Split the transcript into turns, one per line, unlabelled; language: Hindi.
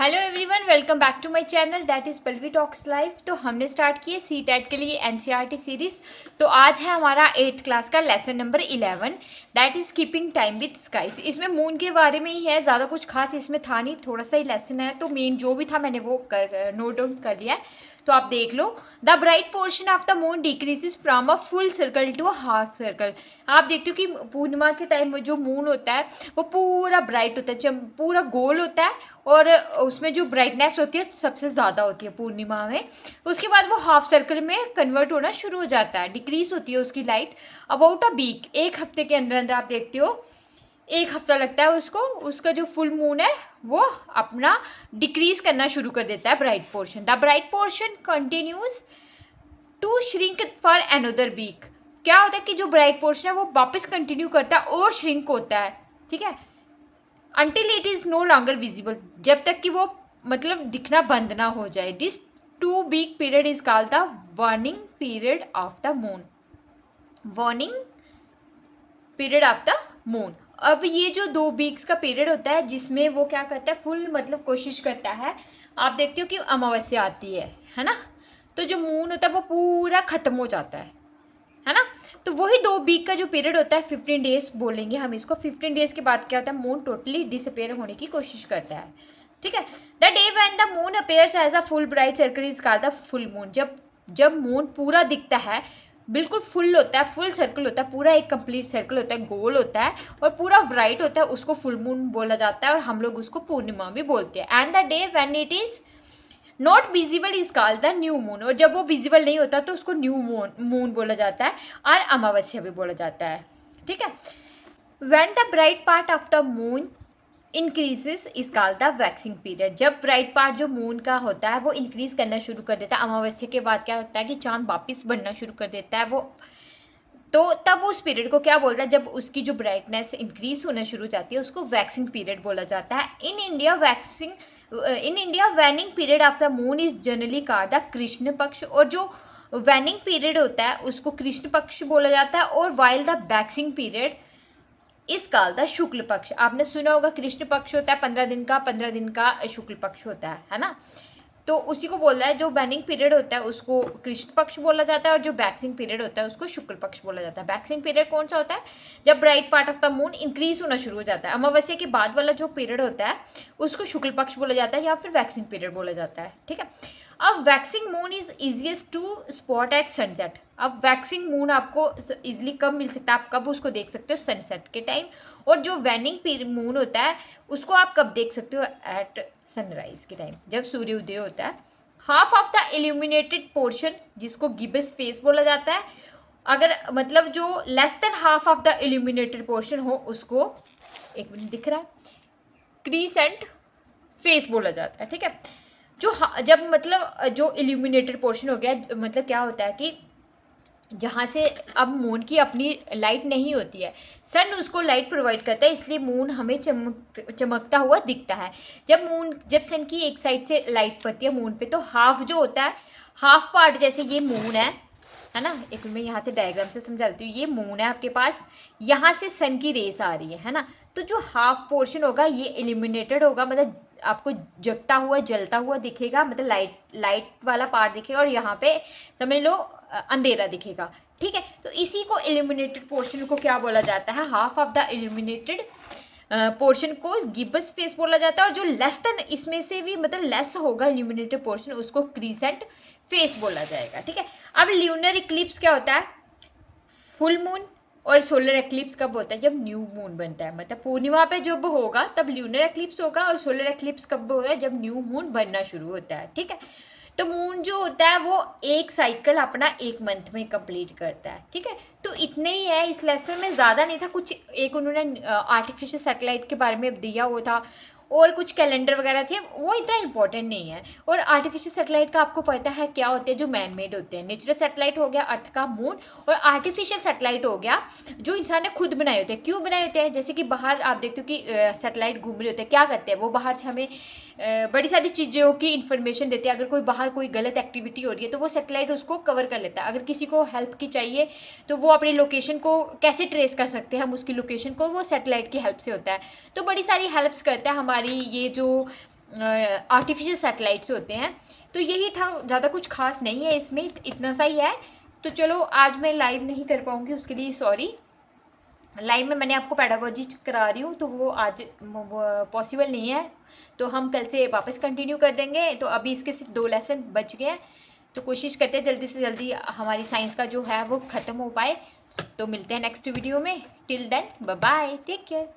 Hello everyone, welcome back to my channel that is Pallavi talks live. तो हमने स्टार्ट किए सी टेट के लिए एनसीईआरटी सीरीज़। तो आज है हमारा 8th क्लास का lesson number 11 that is keeping time with skies. इसमें मून के बारे में ही है, ज़्यादा कुछ खास इसमें था नहीं, थोड़ा सा ही लेसन है। तो मेन जो भी था मैंने वो नोट डाउन कर लिया है, तो आप देख लो। The bright portion of the moon decreases from a full circle to a half circle. आप देखते हो कि पूर्णिमा के टाइम में जो मून होता है वो पूरा ब्राइट होता है, जब पूरा गोल होता है और उसमें जो ब्राइटनेस होती है सबसे ज़्यादा होती है पूर्णिमा में। उसके बाद वो हाफ सर्कल में कन्वर्ट होना शुरू हो जाता है, डिक्रीज होती है उसकी लाइट अबाउट अ वीक। एक हफ्ते के अंदर अंदर आप देखते हो एक हफ्ता लगता है उसको, उसका जो फुल मून है वो अपना डिक्रीज करना शुरू कर देता है bright portion. The bright portion continues to shrink for another week. क्या होता है कि जो ब्राइट पोर्शन है वो वापस कंटिन्यू करता है और श्रिंक होता है, ठीक है, until it is no longer visible, जब तक कि वो मतलब दिखना बंद ना हो जाए। This 2 week period is called the warning period of the moon। Warning period of the moon. अब ये जो 2 वीक्स का पीरियड होता है जिसमें वो क्या करता है, फुल मतलब कोशिश करता है। आप देखते हो कि अमावस्या आती है ना, तो जो मून होता है वो पूरा ख़त्म हो जाता है ना। तो वही 2 वीक का जो पीरियड होता है 15 डेज बोलेंगे हम इसको। 15 डेज के बाद क्या होता है, मून टोटली डिसअपेयर होने की कोशिश करता है, ठीक है। The day when the moon appears as a full bright circle is called the full moon. जब मून पूरा दिखता है, बिल्कुल फुल होता है, फुल सर्कल होता है, पूरा एक कंप्लीट सर्कल होता है, गोल होता है और पूरा ब्राइट होता है, उसको फुल मून बोला जाता है और हम लोग उसको पूर्णिमा भी बोलते हैं। And the day when it is not visible is called the new moon. और जब वो विजिबल नहीं होता तो उसको न्यू मून बोला जाता है और अमावस्या भी बोला जाता है, ठीक है। When the bright part of the moon increases is called the waxing period. जब ब्राइट पार्ट जो मून का होता है वो इंक्रीज करना शुरू कर देता है, अमावस्या के बाद क्या होता है कि चांद वापिस बनना शुरू कर देता है वो, तो तब उस पीरियड को क्या बोल रहा है, जब उसकी जो ब्राइटनेस इंक्रीज होना शुरू हो जाती है उसको वैक्सिंग पीरियड बोला जाता है। In India waning period of the moon is generally called the Krishna पक्ष। और जो वैनिंग पीरियड होता है उसको कृष्ण पक्ष बोला जाता है, और वाइल द वैक्सिंग पीरियड इस काल द शुक्ल पक्ष। आपने सुना होगा कृष्ण पक्ष होता है 15 दिन का, 15 दिन का शुक्ल पक्ष होता है ना। तो उसी को बोल रहा है, जो बैनिंग पीरियड होता है उसको कृष्ण पक्ष बोला जाता है और जो वैक्सिंग पीरियड होता है उसको शुक्ल पक्ष बोला जाता है। वैक्सिंग पीरियड कौन सा होता है, जब bright part of the moon increase होना शुरू हो जाता है। अमावस्या के बाद वाला जो पीरियड होता है उसको शुक्ल पक्ष बोला जाता है या फिर वैक्सिंग पीरियड बोला जाता है, ठीक है। अब waxing moon is easiest to spot at sunset. अब वैक्सिंग मून आपको इजीली कब मिल सकता है, आप कब उसको देख सकते हो, सनसेट के टाइम। और जो वैनिंग मून होता है उसको आप कब देख सकते हो, एट सनराइज के टाइम, जब सूर्योदय होता है। Half of the illuminated portion जिसको गिब्स फेस बोला जाता है, अगर मतलब जो less than half of the illuminated portion हो उसको, एक मिनट दिख रहा है, क्रीसेंट फेस बोला जाता है, ठीक है। जब मतलब जो इल्यूमिनेटेड पोर्शन हो गया, मतलब क्या होता है कि जहाँ से अब मून की अपनी लाइट नहीं होती है, सन उसको लाइट प्रोवाइड करता है, इसलिए मून हमें चमकता हुआ दिखता है। जब सन की एक साइड से लाइट पड़ती है मून पे, तो हाफ जो होता है, हाफ पार्ट, जैसे ये मून है ना, एक मैं यहाँ से डायग्राम से समझा देती हूँ। ये मून है आपके पास, यहाँ से सन की रेस आ रही है ना, तो जो हाफ पोर्शन होगा ये इल्यूमिनेटेड होगा, मतलब आपको जगता हुआ जलता हुआ दिखेगा, मतलब लाइट वाला पार्ट दिखेगा, और यहाँ पे समझ लो अंधेरा दिखेगा, ठीक है। तो इसी को इल्यूमिनेटेड पोर्शन को क्या बोला जाता है, half of the illuminated portion को गिब्स फेस बोला जाता है। और जो लेस देन इसमें से भी मतलब लेस होगा इल्यूमिनेटेड पोर्शन, उसको क्रीसेंट फेस बोला जाएगा, ठीक है। अब ल्यूनर इक्लिप्स क्या होता है, फुल मून और सोलर एक्लिप्स कब होता है, जब न्यू मून बनता है, मतलब पूर्णिमा पे जब होगा तब ल्यूनर एक्लिप्स होगा, और सोलर एक्लिप्स कब होगा, जब न्यू मून बनना शुरू होता है, ठीक है। तो मून जो होता है वो एक साइकिल अपना एक मंथ में कंप्लीट करता है, ठीक है। तो इतने ही है इस लेसन में, ज़्यादा नहीं था। कुछ एक उन्होंने आर्टिफिशियल सैटेलाइट के बारे में दिया हुआ था, और कुछ कैलेंडर वगैरह थे, वो इतना इंपॉर्टेंट नहीं है। और आर्टिफिशियल सैटेलाइट का आपको पता है क्या होते हैं, जो मैन मेड होते हैं। नेचुरल सैटेलाइट हो गया अर्थ का मून, और आर्टिफिशियल सैटेलाइट हो गया जो इंसान ने खुद बनाए होते हैं। क्यों बनाए होते हैं, जैसे कि बाहर आप देखते हो कि सैटेलाइट घूम रहे होते हैं, क्या करते हैं वो, बाहर से हमें बड़ी सारी चीज़ों की इन्फॉर्मेशन देते हैं। अगर कोई बाहर कोई गलत एक्टिविटी हो रही है तो वो सैटेलाइट उसको कवर कर लेता है। अगर किसी को हेल्प की चाहिए तो वो अपनी लोकेशन को कैसे ट्रेस कर सकते हैं हम उसकी लोकेशन को, वो सैटेलाइट की हेल्प से होता है। तो बड़ी सारी हेल्प्स करता है हमारी ये जो आर्टिफिशियल सैटेलाइट्स होते हैं। तो यही था, ज़्यादा कुछ खास नहीं है इसमें, इतना सा ही है। तो चलो आज मैं लाइव नहीं कर पाऊँगी, उसके लिए सॉरी। लाइव में मैंने आपको पेडागोजी करा रही हूँ, तो वो आज पॉसिबल नहीं है, तो हम कल से वापस कंटिन्यू कर देंगे। तो अभी इसके सिर्फ 2 लेसन बच गए हैं, तो कोशिश करते हैं जल्दी से जल्दी हमारी साइंस का जो है वो ख़त्म हो पाए। तो मिलते हैं नेक्स्ट वीडियो में। Till then bye bye, take care.